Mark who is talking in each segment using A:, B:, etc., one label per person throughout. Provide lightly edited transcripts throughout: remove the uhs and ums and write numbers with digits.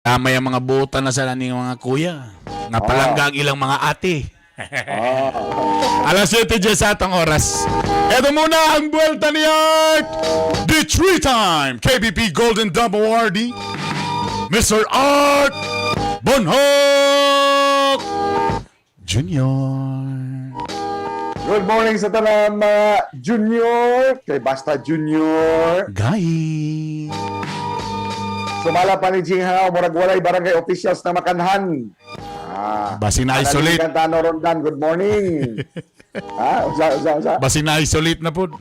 A: Tama yung mga buta na sa laning mga kuya. Napalangga ang ilang mga ate. Alas 7 dyan sa atong oras. Ito muna ang buwelta ni Art. The 3-time KBP Golden Dove Awardee, Mr. Art Bonhoc Jr.
B: Good morning sa tanan mga junior, kay Basta Junior.
A: Guys.
B: Sumala pa ni Jing Hao, murag walay barangay officials na makanhan.
A: Basi na-isolate.
B: Kantano Rondan, good morning. Usa.
A: Basi na-isolate na po.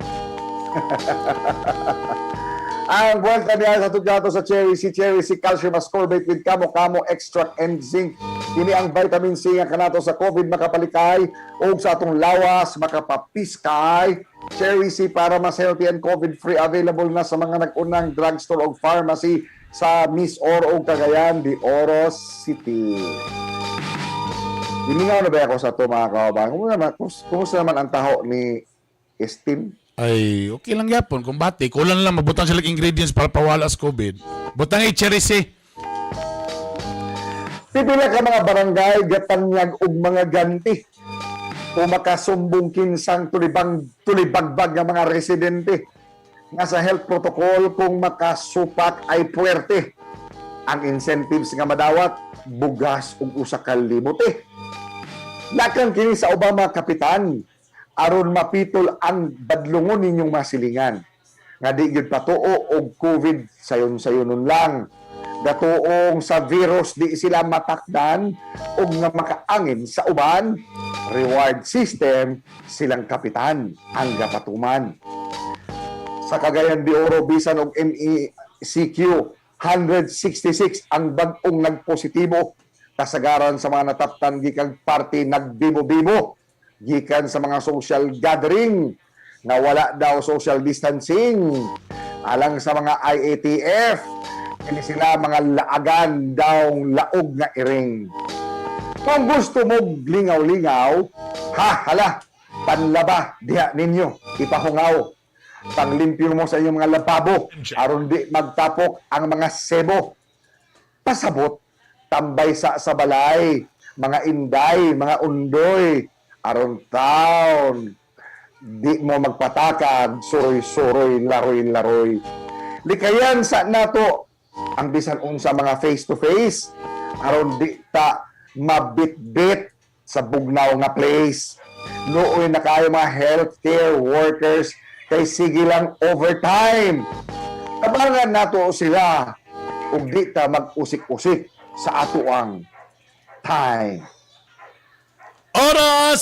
B: Ang buwelta niya sa tudyato sa Cherry C calcium ascorbate with kamo extract and zinc. Kini ang vitamin C nga kanato sa COVID makapalikay o sa atong lawas makapapiskay. Cherry C para mas healthy and COVID-free, available na sa mga nag-unang drugstore o pharmacy sa Miss Oro o Cagayan de Oro City. Hiningaw na ba ako sa ito mga kawabayan? Kumusta naman ang taho ni Esteem?
A: Ay, okay lang yapon. Kung bati, kulang lang. Mabutang sila ingredients para pawala sa COVID. Butang i-cherry C.
B: Pipila ka mga barangay, gatanyag og mga ganti. Kung makasumbong kinsang tulibagbag ng mga residente. Nga sa health protocol, kung makasupak ay puwerte. Ang incentives nga madawat, bugas ug usa ka libote. Lakang kini sa Obama kapitan, aron mapitol ang badlungon ninyong masilingan. Nga di gyud patuo og COVID sayon-sayonon lang. Gatuong sa virus di sila matakdan og nga makaangin sa uban, reward system silang kapitan ang gapatuman. Sa Cagayan de Oro, bisan og MECQ 166 ang bag-ong nagpositibo, kasagaran sa mga nataptan gikang party nagbibo-bibo, gikan sa mga social gathering na wala daw social distancing, alang sa mga IATF, hindi sila mga laagan daw laog nga iring. Kung gusto mo lingaw-lingaw, hala, panlaba diha ninyo, ipahungaw. Panglimpyo mo sa inyong mga lababo, aron di magtapok ang mga sebo. Pasabot, tambay sa balay, mga inday, mga undoy, aron taon, di mo magpatakag, suroy-suroy, laroy-laroy. Likayan sa nato ang bisan unsa mga face-to-face, aron di ta mabit-bit sa bugnaw nga place. Nooy na kayo mga healthcare workers, kay sige lang overtime. Tabangan nato sila ug di ta mag-usik-usik sa atuang time.
A: Oras